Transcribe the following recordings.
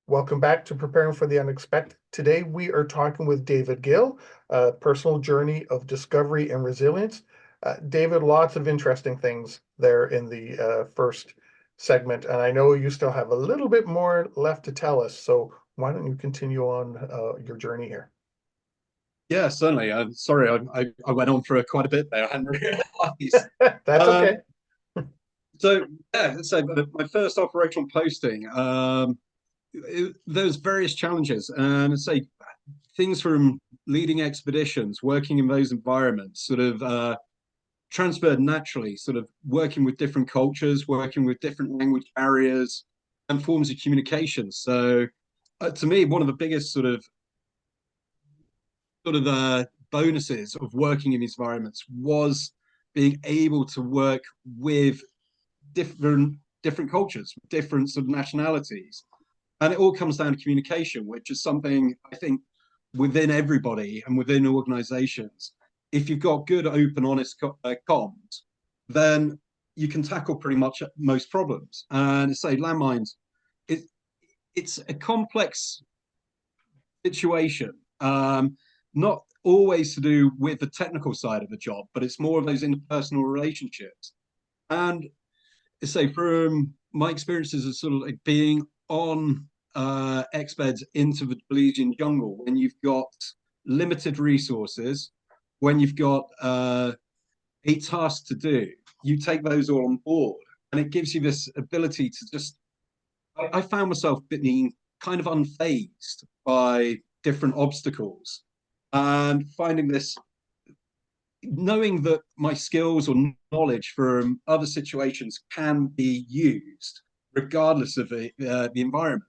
Welcome back to Preparing for the Unexpected. Today we are talking with David Gill, personal journey of discovery and resilience. David, lots of interesting things there in the first segment, and I know you still have a little bit more left to tell us. So why don't you continue on your journey here? Yeah, certainly. I'm sorry, I went on for quite a bit there. I hadn't realised. That's okay. Um, so my first operational posting, there's various challenges, and say things from leading expeditions, working in those environments, sort of transferred naturally, sort of working with different cultures, working with different language barriers and forms of communication. So, to me, one of the biggest bonuses of working in these environments was being able to work with different cultures, different sort of nationalities, and it all comes down to communication, which is something I think within everybody and within organizations. If you've got good, open, honest comms, then you can tackle pretty much most problems. And say landmines, it, it's a complex situation. Not always to do with the technical side of the job, but it's more of those interpersonal relationships. And say from my experiences of sort of like being on expeds into the Belizean jungle, when you've got limited resources, when you've got a task to do, you take those all on board, and it gives you this ability to just. I found myself being kind of unfazed by different obstacles and finding this, knowing that my skills or knowledge from other situations can be used regardless of the environment.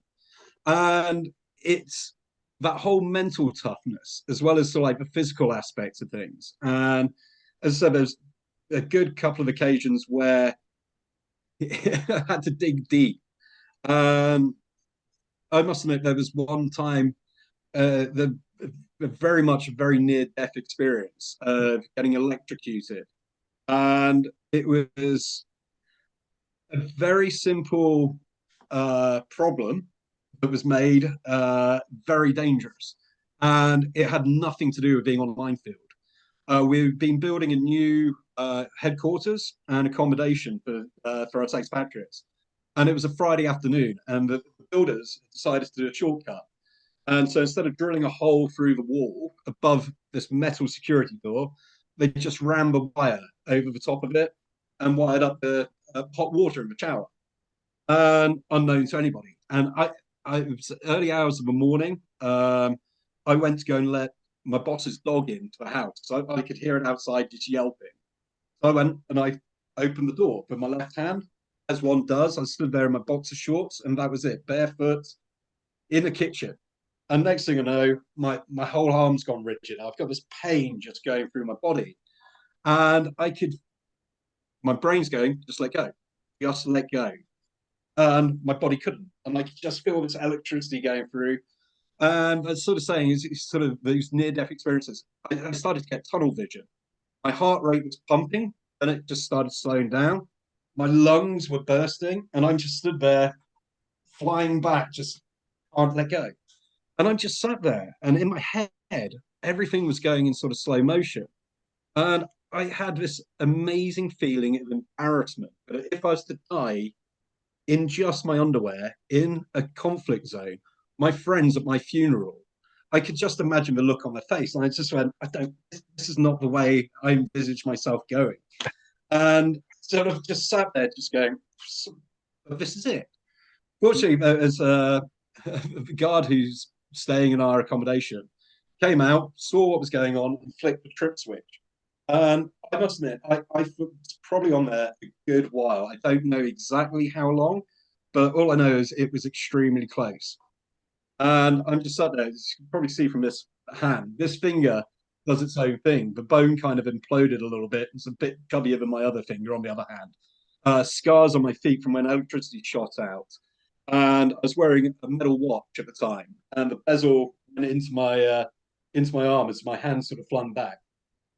And it's that whole mental toughness as well as sort of like the physical aspects of things. And as I said, there's a good couple of occasions where I had to dig deep. Um, I must admit, there was one time the very much a very near death experience of getting electrocuted, and it was a very simple problem that was made very dangerous, and it had nothing to do with being on a minefield. We've been building a new headquarters and accommodation for our expatriates, and it was a Friday afternoon, and the builders decided to do a shortcut. And so instead of drilling a hole through the wall above this metal security door, they just ran the wire over the top of it and wired up the hot water in the shower, and unknown to anybody. And it was early hours of the morning. I went to go and let my boss's dog into the house. So I could hear it outside just yelping. So I went and I opened the door with my left hand, as one does. I stood there in my boxer shorts, and that was it, barefoot in the kitchen. And next thing I know, my whole arm's gone rigid. I've got this pain just going through my body. And my brain's going, just let go. Just let go. And my body couldn't. And I could just feel this electricity going through. And I was sort of saying, it's sort of these near death experiences. I started to get tunnel vision. My heart rate was pumping, and it just started slowing down. My lungs were bursting, and I'm just stood there flying back, just can't let go. And I just sat there, and in my head, everything was going in sort of slow motion. And I had this amazing feeling of embarrassment that if I was to die in just my underwear in a conflict zone, my friends at my funeral, I could just imagine the look on their face. And I just went, I don't, this is not the way I envisage myself going. And sort of just sat there, just going, this is it. Fortunately, there's the guard who's staying in our accommodation came out, saw what was going on, and flicked the trip switch. And I must admit, I was probably on there a good while. I don't know exactly how long, but all I know is it was extremely close. And I'm just sat there, as you can probably see from this hand, this finger does its own thing. The bone kind of imploded a little bit. It's a bit chubbier than my other finger on the other hand. Scars on my feet from when electricity shot out. And I was wearing a metal watch at the time, and the bezel went into my arm as my hand sort of flung back.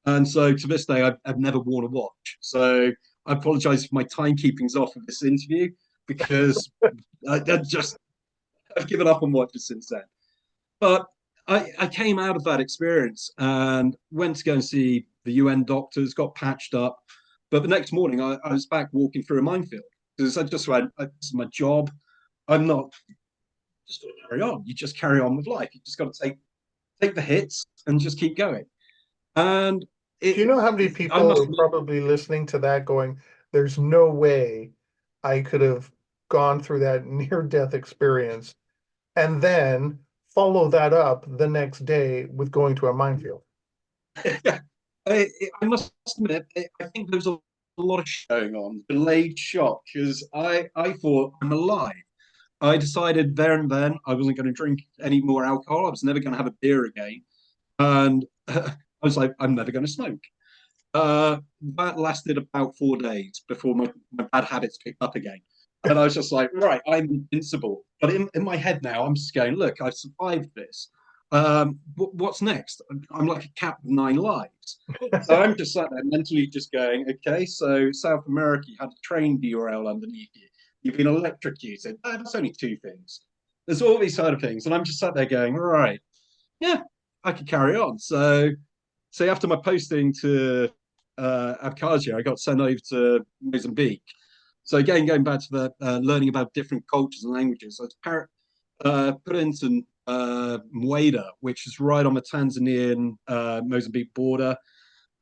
And so to this day, I've never worn a watch. So I apologize if my timekeeping's off of this interview because I just I've given up on watching since then. But I came out of that experience and went to go and see the UN doctors, got patched up. But the next morning, I was back walking through a minefield because I just went, this is my job. I'm not just got to carry on. You just carry on with life. You just got to take the hits and just keep going. And Do you it, know how many I people must are admit, probably listening to that going, there's no way I could have gone through that near-death experience and then follow that up the next day with going to a minefield? I must admit, I think there's a lot of going on, delayed shock, because I thought I'm alive. I decided there and then I wasn't going to drink any more alcohol. I was never going to have a beer again. And I was like, I'm never going to smoke. That lasted about 4 days before my bad habits picked up again. And I was just like, right, I'm invincible. But in my head now, I'm just going, look, I've survived this. What's next? I'm like a cat with 9 lives. So I'm just sat there mentally just going, okay, so South America, you had a train derail underneath you. You've been electrocuted. That's only two things. There's all these sort of things. And I'm just sat there going, all right, yeah, I could carry on. So after my posting to Abkhazia, I got sent over to Mozambique. So again, going back to the learning about different cultures and languages, I was put into Mweda, which is right on the Tanzanian Mozambique border,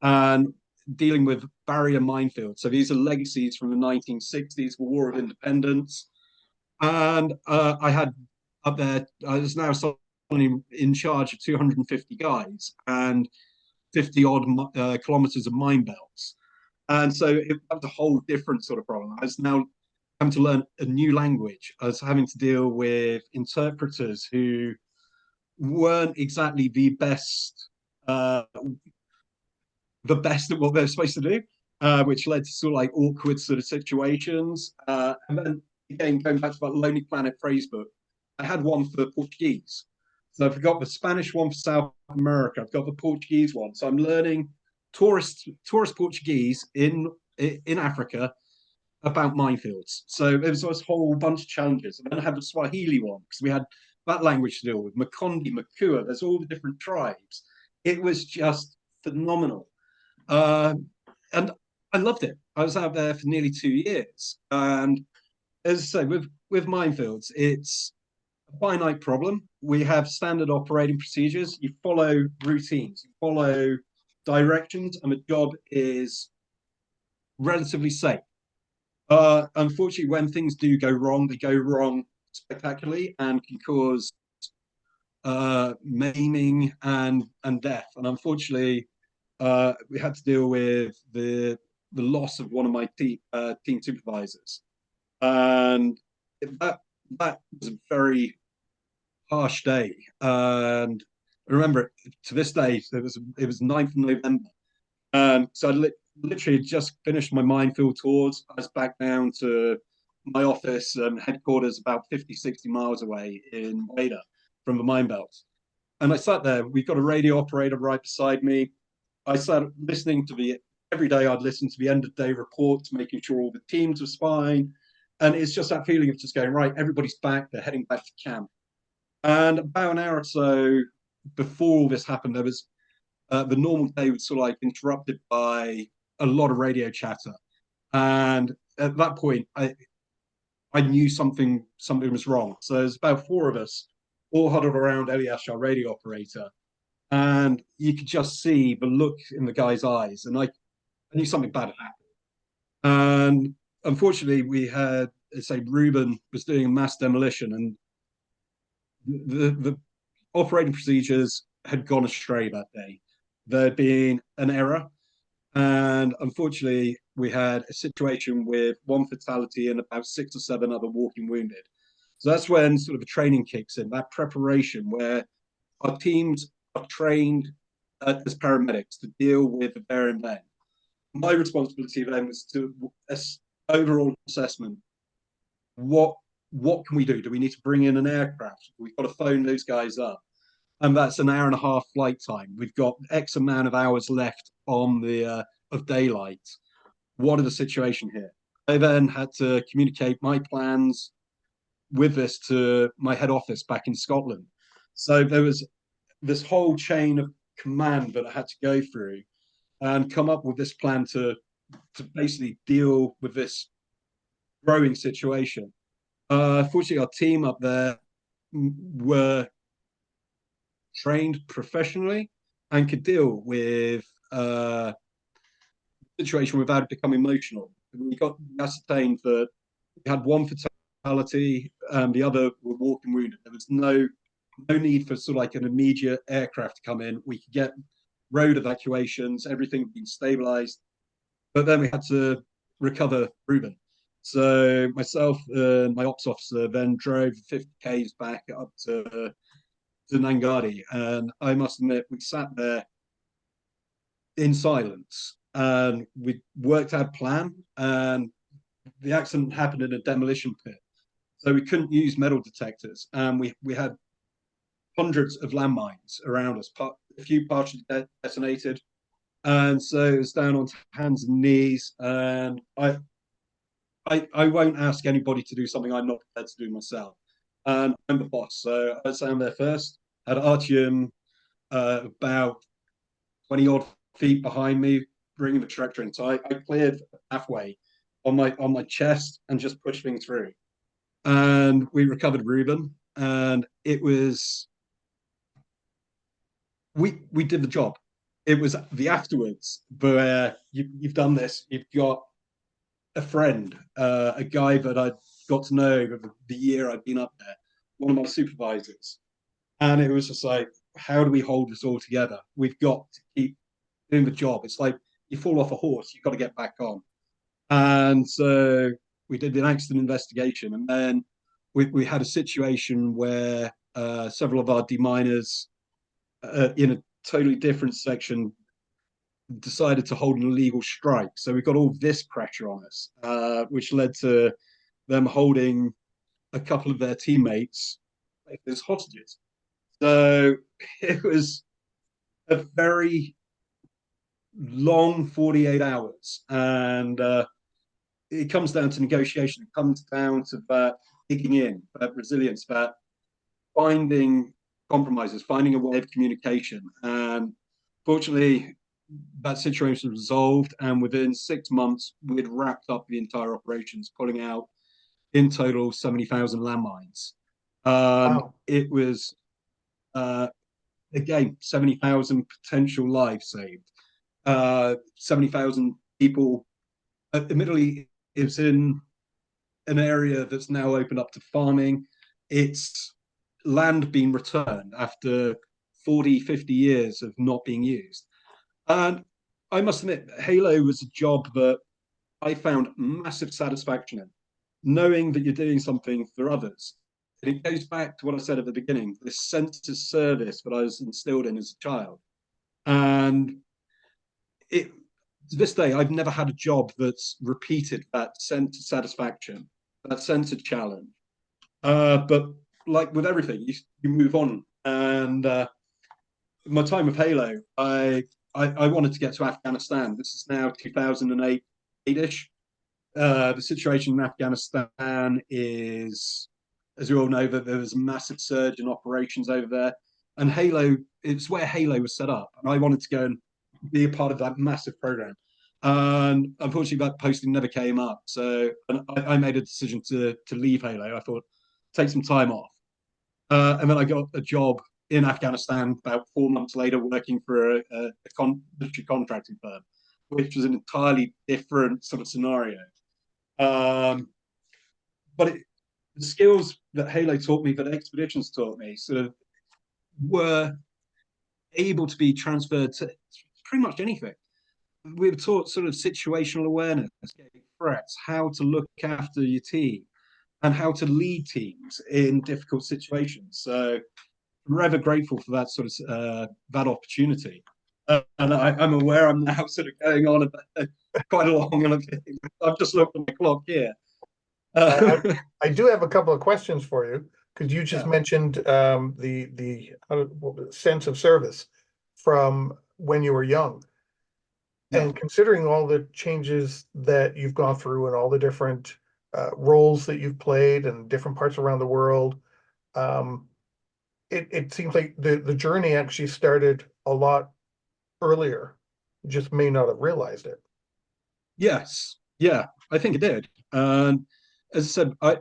and dealing with barrier minefields. So these are legacies from the 1960s, the War of Independence. And I had up there, I was now someone in charge of 250 guys and 50 odd kilometers of mine belts. And so it was a whole different sort of problem. I was now having to learn a new language. I was having to deal with interpreters who weren't exactly the best at what they're supposed to do, which led to sort of like awkward sort of situations. And then again, going back to that Lonely Planet phrase book, I had one for Portuguese. So I've got the Spanish one for South America. I've got the Portuguese one. So I'm learning tourist Portuguese in Africa about minefields. So there was this whole bunch of challenges. And then I had the Swahili one because we had that language to deal with. Makondi, Makua, there's all the different tribes. It was just phenomenal. Um, and I loved it. I was out there for nearly 2 years. And as I say, with minefields, it's a finite problem. We have standard operating procedures. You follow routines, you follow directions, and the job is relatively safe. Unfortunately, when things do go wrong, they go wrong spectacularly and can cause maiming and death. And unfortunately, we had to deal with the loss of one of my team supervisors, and that was a very harsh day. And I remember it to this day. It was 9th of November, and so literally just finished my minefield tours. I was back down to my office and headquarters about 50, 60 miles away in Wada from the mine belts. And I sat there. We've got a radio operator right beside me. I started listening to every day I'd listen to the end of day reports, making sure all the teams were fine. And it's just that feeling of just going, right, everybody's back, they're heading back to camp. And about an hour or so before all this happened, there was the normal day was sort of like interrupted by a lot of radio chatter. And at that point, I knew something was wrong. So there's about four of us all huddled around Eliash, our radio operator, and you could just see the look in the guy's eyes, and I knew something bad had happened. And unfortunately, we had, say, Ruben was doing a mass demolition, and the operating procedures had gone astray that day. There'd been an error, and unfortunately, we had a situation with one fatality and about 6 or 7 other walking wounded. So that's when sort of the training kicks in, that preparation where our teams are trained as paramedics to deal with the there and then. My responsibility then was to overall assessment. What what can we do? Do we need to bring in an aircraft? We've got to phone those guys up, and that's an hour and a half flight time. We've got X amount of hours left on the of daylight. What are the situation here? I then had to communicate my plans with this to my head office back in Scotland. So there was this whole chain of command that I had to go through and come up with this plan to basically deal with this growing situation. Fortunately, our team up there were trained professionally and could deal with situation without it becoming emotional. We got ascertained that we had one fatality, the other were walking wounded. There was no need for sort of like an immediate aircraft to come in. We could get road evacuations, everything being stabilized, but then we had to recover Reuben. So myself and my ops officer then drove 50 k's back up to Nangadi, and I must admit we sat there in silence and we worked out a plan. And the accident happened in a demolition pit, so we couldn't use metal detectors, and we had hundreds of landmines around us, a few partially detonated. And so it was down on hands and knees. And I won't ask anybody to do something I'm not prepared to do myself. And I'm the boss. So I was down there first, had Artyom about 20 odd feet behind me, bringing the tractor in. So I cleared halfway on my chest and just pushed things through. And we recovered Reuben. And it was we did the job. It was the afterwards where you've done this, you've got a friend, a guy that I'd got to know over the year I'd been up there, one of my supervisors. And it was just like, how do we hold this all together? We've got to keep doing the job. It's like you fall off a horse, you've got to get back on. And so we did an accident investigation. And then we had a situation where several of our deminers in a totally different section decided to hold an illegal strike. So we got all this pressure on us, which led to them holding a couple of their teammates as hostages. So it was a very long 48 hours. And it comes down to negotiation. It comes down to that digging in, that resilience, that finding compromises, finding a way of communication. And fortunately, that situation was resolved. And within 6 months, we'd wrapped up the entire operations, pulling out in total 70,000 landmines. Wow. It was, again, 70,000 potential lives saved. 70,000 people, admittedly, it's in an area that's now opened up to farming. It's land being returned after 40, 50 years of not being used. And I must admit, Halo was a job that I found massive satisfaction in, knowing that you're doing something for others. And it goes back to what I said at the beginning, this sense of service that I was instilled in as a child. And it, to this day, I've never had a job that's repeated that sense of satisfaction, that sense of challenge. But like with everything, you move on. And my time with Halo, I wanted to get to Afghanistan. This is now 2008-ish. The situation in Afghanistan is, as you all know, that there was a massive surge in operations over there. And Halo, it's where Halo was set up. And I wanted to go and be a part of that massive program. And unfortunately, that posting never came up. So I made a decision to leave Halo. I thought, take some time off. And then I got a job in Afghanistan about 4 months later, working for a military contracting firm, which was an entirely different sort of scenario. But the skills that Halo taught me, that Expeditions taught me, sort of were able to be transferred to pretty much anything. We were taught sort of situational awareness, threats, how to look after your team, and how to lead teams in difficult situations. So I'm rather grateful for that sort of that opportunity. And I'm aware I'm now sort of going on quite a long, and I've just looked at my clock here. I do have a couple of questions for you because you just Yeah, mentioned the sense of service from when you were young. yeah, And considering all the changes that you've gone through and all the different roles that you've played in different parts around the world. Um, it seems like the journey actually started a lot earlier. You just may not have realized it. Yes, yeah, I think it did. And as I said, I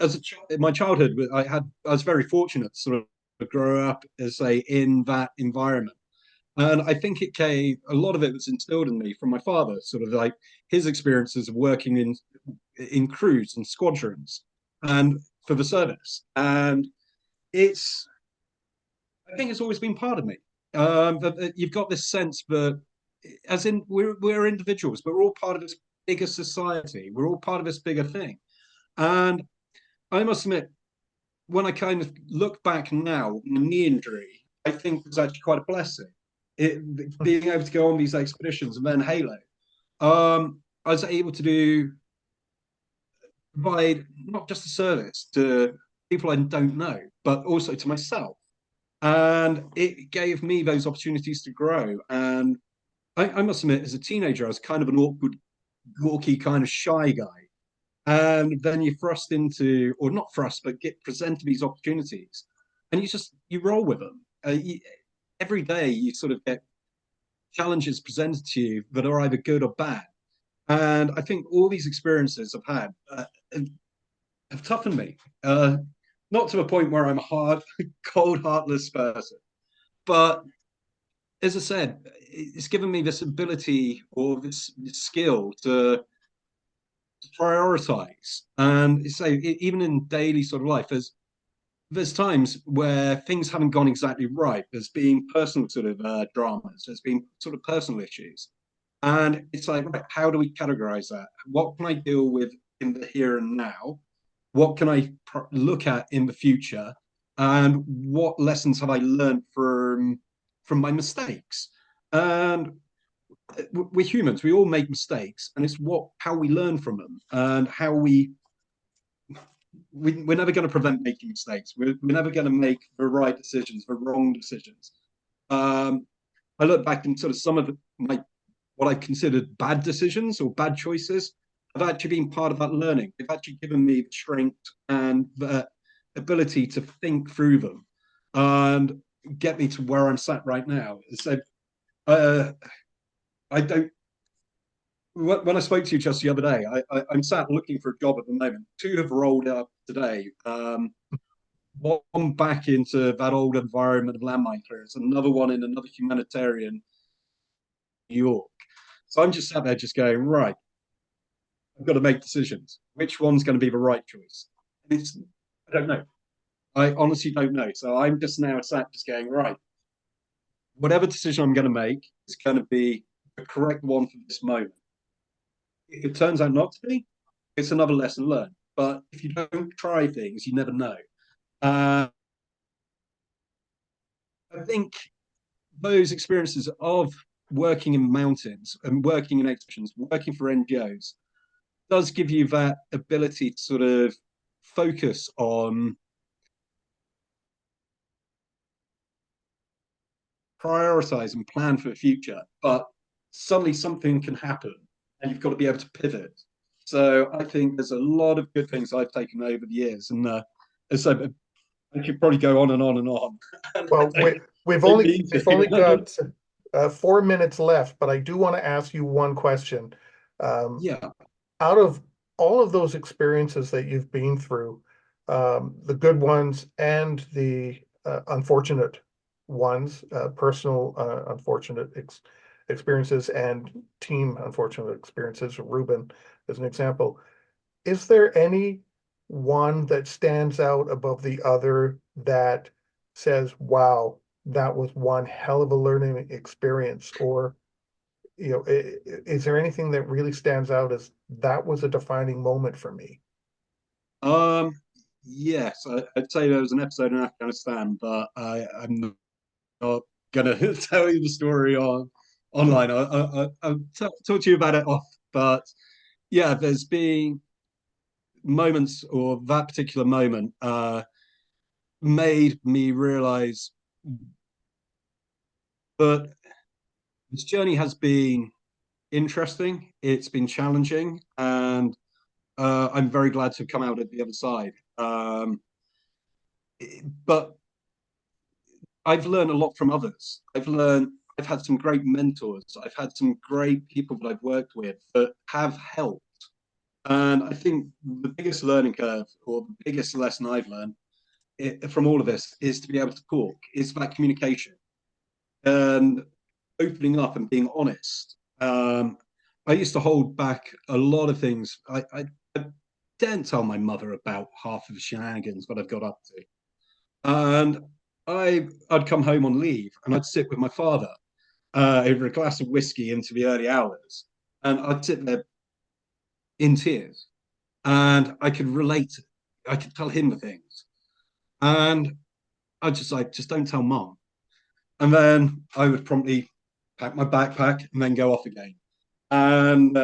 as a in my childhood, I was very fortunate to sort of grow up, as say, in that environment. And I think it came, a lot of it was instilled in me from my father, sort of like his experiences of working in crews and squadrons and for the service. And it's, I think it's always been part of me. That you've got this sense that, as in, we're individuals, but we're all part of this bigger society. We're all part of this bigger thing. And I must admit, when I kind of look back now, the knee injury, I think was actually quite a blessing. Being able to go on these expeditions and then Halo, I was able to provide not just a service to people I don't know, but also to myself. And it gave me those opportunities to grow. And I must admit, as a teenager, I was kind of an awkward, gawky, kind of shy guy. And then you're thrust into, or not thrust, but get presented these opportunities, and you roll with them. Every day you sort of get challenges presented to you that are either good or bad. And I think all these experiences I've had have toughened me. Not to a point where I'm a hard, cold, heartless person, but as I said, it's given me this ability or this skill to prioritize. And say, even in daily sort of life, there's times where things haven't gone exactly right. There's been personal sort of dramas. There's been sort of personal issues, and it's like, right, how do we categorize that? What can I deal with in the here and now? What can I look at in the future? And what lessons have I learned from my mistakes? And we're humans. We all make mistakes, and it's what how we learn from them and how we're never going to prevent making mistakes. We're never going to make the right decisions, the wrong decisions. Um, I look back and sort of some of my what I considered bad decisions or bad choices have actually been part of that learning. They've actually given me the strength and the ability to think through them and get me to where I'm sat right now. So uh, I don't. When I spoke to you just the other day, I'm sat looking for a job at the moment. Two have rolled up today. One back into that old environment of landmine clearance, another one in another humanitarian New York. So I'm just sat there just going, right, I've got to make decisions. Which one's going to be the right choice? It's, I don't know. I honestly don't know. So I'm just now sat just going, right, whatever decision I'm going to make is going to be the correct one for this moment. If it turns out not to be, it's another lesson learned. But if you don't try things, you never know. Uh, I think those experiences of working in mountains and working in expeditions, working for NGOs, does give you that ability to sort of focus on prioritize and plan for the future. But suddenly something can happen and you've got to be able to pivot. So I think there's a lot of good things I've taken over the years. And so I could probably go on and on and on. Well, I we've don't only need we've only to. got 4 minutes left, but I do want to ask you one question. Um, Yeah. Out of all of those experiences that you've been through, the good ones and the unfortunate ones, personal unfortunate experiences and team unfortunate experiences, Ruben as an example, is there any one that stands out above the other that says, wow, that was one hell of a learning experience? Or, is there anything that really stands out as that was a defining moment for me? Um, yes, I'd say there was an episode in Afghanistan, but I'm not gonna tell you the story online. I'll talk to you about it off. But yeah, there's been moments, or that particular moment, made me realize that this journey has been interesting. It's been challenging, and I'm very glad to have come out at the other side. But I've learned a lot from others. I've had some great mentors. I've had some great people that I've worked with that have helped. And I think the biggest learning curve or the biggest lesson I've learned from all of this is to be able to talk. It's about communication and opening up and being honest. I used to hold back a lot of things. I didn't tell my mother about half of the shenanigans that I've got up to. And I'd come home on leave and I'd sit with my father over a glass of whiskey into the early hours. And I'd sit there in tears and I could relate. I could tell him the things. And I'd just like, just don't tell mom. And then I would promptly pack my backpack and then go off again. And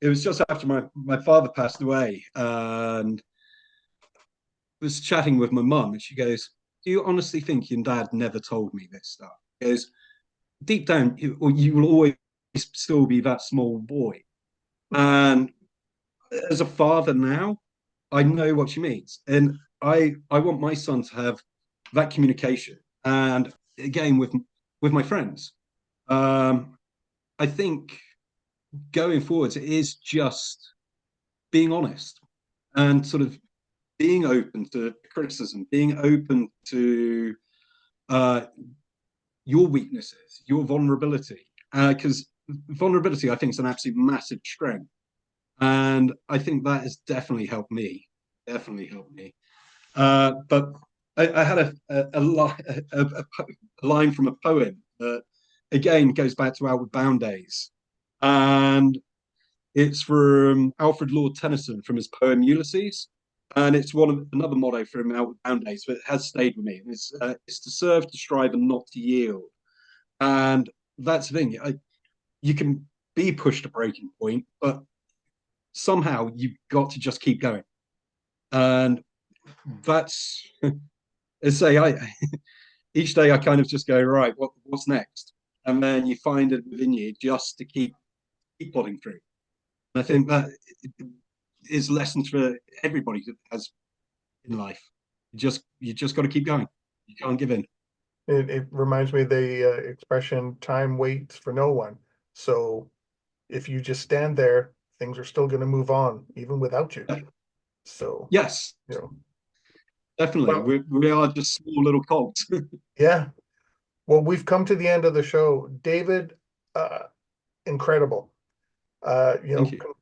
it was just after my father passed away and was chatting with my mum, and she goes, "Do you honestly think your dad never told me this stuff?" He goes, "Deep down, you will always still be that small boy." And as a father now, I know what she means, and I want my son to have that communication. And again, with my friends, I think going forwards, it is just being honest and sort of being open to criticism, being open to uh, your weaknesses, your vulnerability, because vulnerability, I think, is an absolute massive strength, and I think that has definitely helped me. Definitely helped me. But I had a line from a poem that again goes back to Outward Bound days, and it's from Alfred Lord Tennyson from his poem Ulysses. And it's one of another motto from Outward Bound days, but it has stayed with me. And it's to serve, to strive, and not to yield. And that's the thing. You can be pushed to breaking point, but somehow you've got to just keep going. And that's, as say, each day I kind of just go, right, what's next? And then you find it within you just to keep plodding through. And I think that is lessons for everybody that has in life. You just got to keep going. You can't give in. It reminds me of the expression, time waits for no one. So if you just stand there, things are still going to move on, even without you. So, Yes, you know, definitely. well, We are just small little cogs. yeah. Well, we've come to the end of the show. David, uh, incredible. You Thank know, you.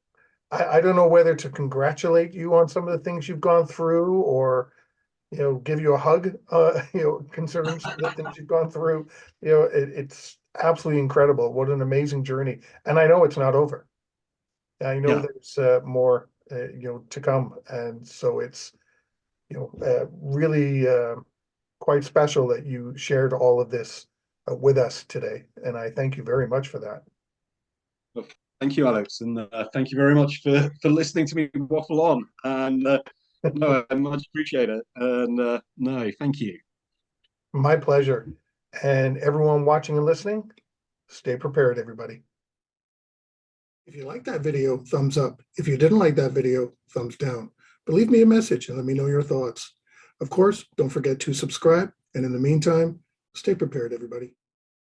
I don't know whether to congratulate you on some of the things you've gone through or, you know, give you a hug, you know, considering some of the things you've gone through. You know, it's absolutely incredible. What an amazing journey. And I know it's not over. I know Yeah. there's more, you know, to come. And so it's, you know, really quite special that you shared all of this with us today. And I thank you very much for that. Well, thank you, Alex, and thank you very much for listening to me waffle on. And no, I much appreciate it. And no, thank you. My pleasure. And everyone watching and listening, stay prepared, everybody. If you liked that video, thumbs up. If you didn't like that video, thumbs down. But leave me a message and let me know your thoughts. Of course, don't forget to subscribe. And in the meantime, stay prepared, everybody.